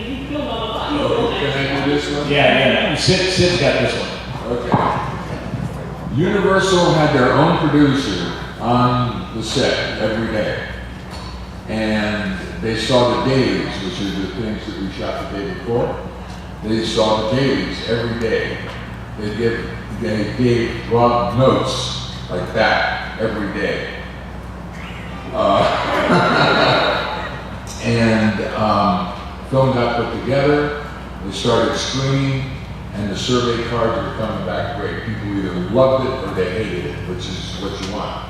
You film on the body. Can I do this one? Yeah. Sid's got this one. Okay. Universal had their own producer on the set every day. And they saw the dailies, which are the things that we shot the day before. They saw the dailies every day. They gave Rob notes like that every day. Film got put together, they started screening, and the survey cards were coming back great. People either loved it or they hated it, which is what you want.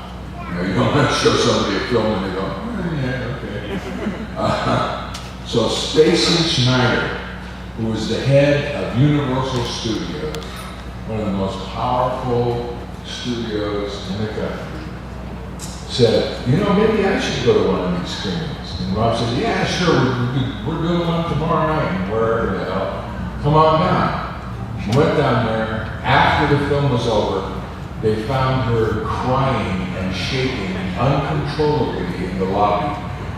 You don't want to show somebody a film and they go, yeah, okay. So Stacy Schneider, who was the head of Universal Studios, one of the most powerful studios in the country, said, maybe I should go to one of these screenings. And Rob said, yeah, sure, we're doing one tomorrow night, and wherever the hell, come on down. She went down there. After the film was over, they found her crying and shaking uncontrollably in the lobby.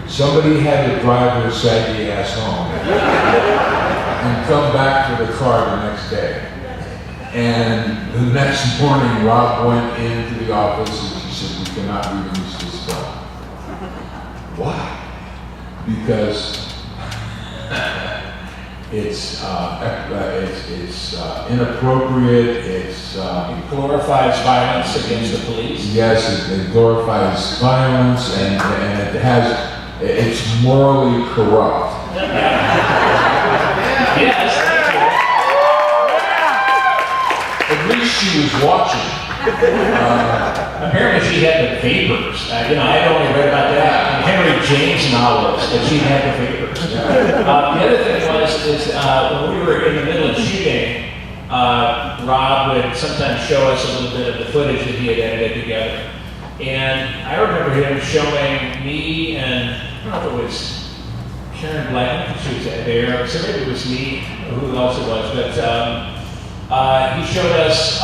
Somebody had to drive her saggy ass home and come back for the car the next day. And the next morning, Rob went into the office and she said, we cannot release this film. Why? Because it's inappropriate, It glorifies violence against the police. Yes, it glorifies violence and it's morally corrupt. Yes. At least she was watching. Apparently she had the vapors. I'd only read about that in Henry James novels, that she had the vapors. The other thing is when we were in the middle of shooting, Rob would sometimes show us a little bit of the footage that he had edited together. And I remember him showing me and, I don't know if it was Karen Black, I think she was there, so maybe it was me, or who else it was, but he showed us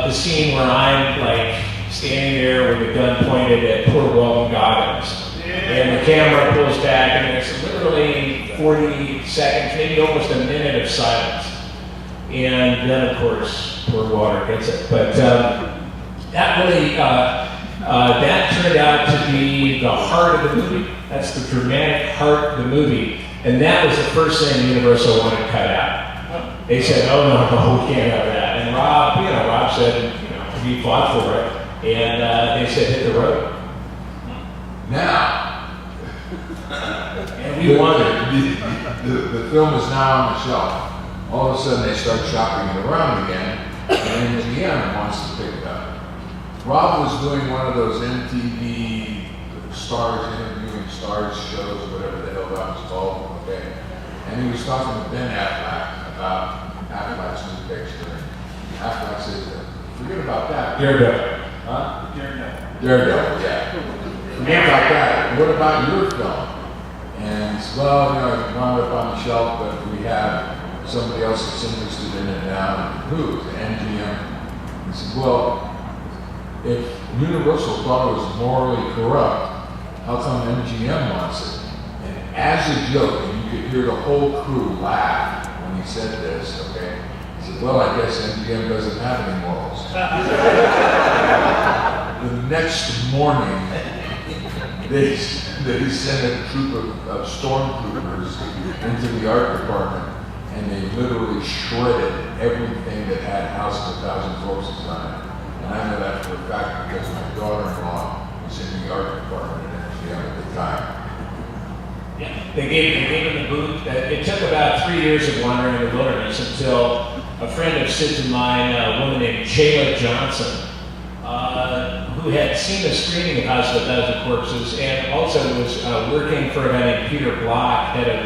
the scene where I'm like standing there with a gun pointed at poor Walton Goggins. And the camera pulls back and it's literally 40 seconds, maybe almost a minute of silence. And then of course, poor Walter gets it. But that really, that turned out to be the heart of the movie. That's the dramatic heart of the movie. And that was the first thing Universal wanted to cut out. They said, oh no, we can't have that. And Rob said, he fought for it. And they said, hit the road. Now, and we wanted. The film is now on the shelf. All of a sudden they start shopping it around again, and MGM wants to pick it up. Rob was doing one of those MTV stars, interviewing stars shows, whatever the hell that was called, okay? And he was talking to Ben Affleck about Affleck's new picture. And Affleck said, forget about that. Daredevil. Huh? Daredevil, yeah. Forget about that. What about your film? And he said, well, it wound up on the shelf, but we have somebody else that's interested in it now. Who? MGM. He said, well, if Universal thought it was morally corrupt, how come MGM wants it? And as a joke, and you could hear the whole crew laugh when he said this, okay? He said, well, I guess MGM doesn't have any morals. The next morning, they sent a troop of stormtroopers into the art department, and they literally shredded everything that had House of a Thousand Corpses on it. And I know that for a fact because my daughter-in-law was in the art department at MGM at the time. Yeah, they gave him the boot. It took about 3 years of wandering in the wilderness until a friend of Sid's and mine, a woman named Shayla Johnson, who had seen the screening of House of a Thousand Corpses and also was working for a guy named Peter Block, head of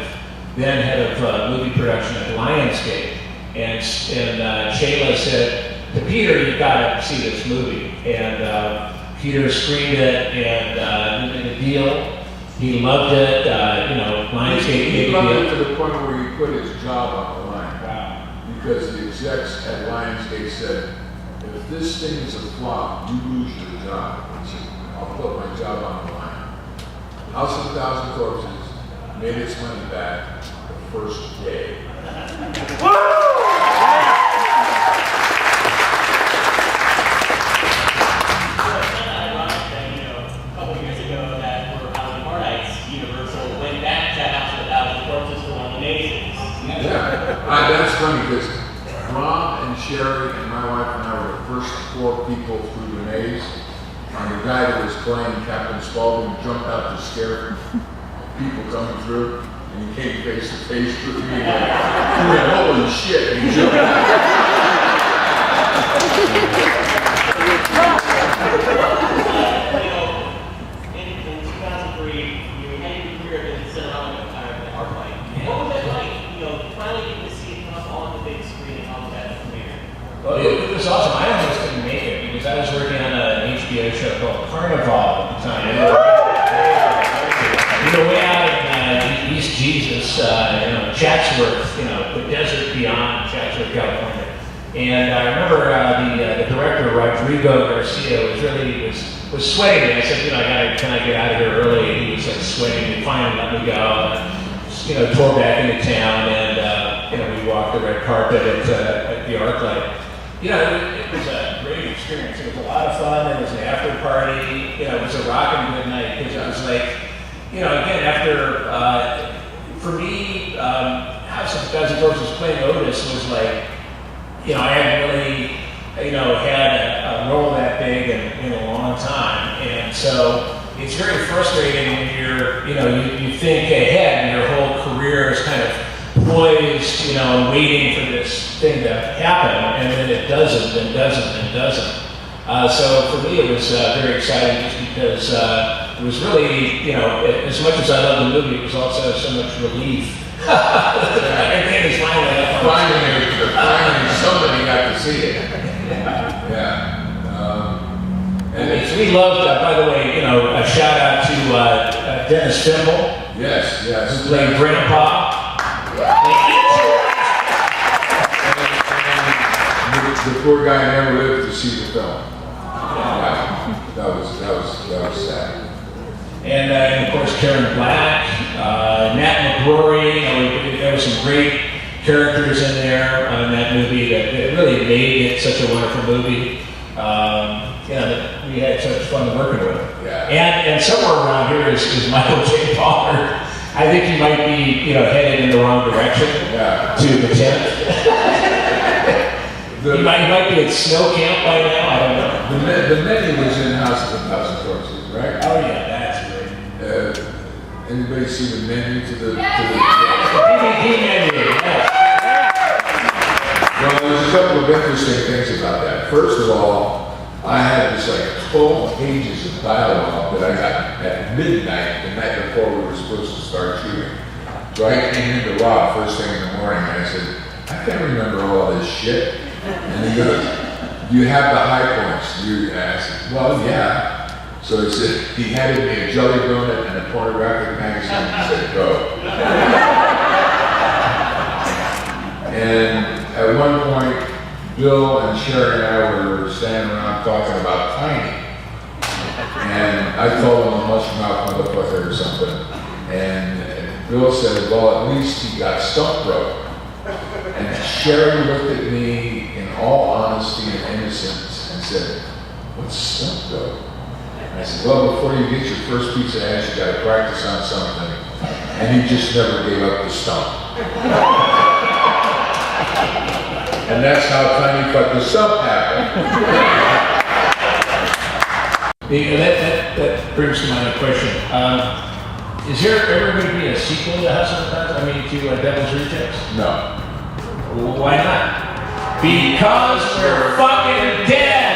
movie production at Lionsgate. And Shayla said to Peter, "You've got to see this movie." And Peter screened it and made a deal. He loved it. Lionsgate He made a loved deal. it to the point where he put his job on the line. Wow. Because the execs at Lionsgate said, if this thing is a flop, you lose your job. He said, I'll put my job on the line. House of a Thousand Corpses made its money back the first day. That's funny because Ron and Sherry and my wife and I were the first 4 people through the maze. And the guy that was playing Captain Spaulding jumped out to scare people coming through, and he came face to face with me like, holy shit, and he jumped out. In 2003, you had your career in cinema and ArcLight. What was that like, finally getting to see it come up on the big screen and all of that premiere? Well, it was awesome. I almost couldn't make it because I was working on an HBO show called Carnival at the time. Way out in East Jesus, Chatsworth, the desert beyond Chatsworth, California. And I remember the director, Rodrigo Garcia, was sweating me. I said, can I get out of here early? And he was like sweating and finally let me go. And, tore back into town and, we walked the red carpet at the ArcLight. It was a great experience. It was a lot of fun. There was an after party. It was a rockin' good night because it was like, again, after, for me, House of Guns N' Roses playing Otis was like, I hadn't really, had a role that big in a long time. And so it's very frustrating when you think ahead and your whole career is kind of poised, waiting for this thing to happen, and then it doesn't, and doesn't, and doesn't. So for me, it was very exciting just because it was really, as much as I love the movie, it was also so much relief. Everything is finally Finally, somebody got to see it. Yeah. And we loved, by the way, a shout out to Dennis Fimble. Yes. Who played Grandpa. The poor guy never lived to see the film. That was sad. And of course Karen Black, Nat McRory. There were some great characters in there in that movie that really made it such a wonderful movie. That we had such fun working with. Yeah. And somewhere around here is Michael J. Palmer. I think he might be headed in the wrong direction to the 10th. He might be at snow camp by now, I don't know. The menu was in House of a Thousand Corpses, right? Oh yeah, that's great. Anybody see the menu to the DVD menu, yes. Well, there's a couple of interesting things about that. First of all, I had this 12 pages of dialogue that I got at midnight the night before we were supposed to start shooting. So I came into Rob first thing in the morning and I said, I can't remember all this shit. And he goes, do you have the high points? And I said, well, yeah. So he said, he handed me a jelly donut and a pornographic magazine and said, go. And at one point, Bill and Sherry and I were standing around talking about Tiny. And I told him a mush-mouth motherfucker or something. And Bill said, well, at least he got stump broke. And Sherry looked at me in all honesty and innocence and said, what's stump broke? And I said, well, before you get your first piece of ass, you got to practice on something. And he just never gave up the stump. And that's how Tiny Cut the Stump happened. That brings to mind a question. Is there ever going to be a sequel to House of the Cards? To Devil's Rejects? No. Why not? Because we're fucking dead!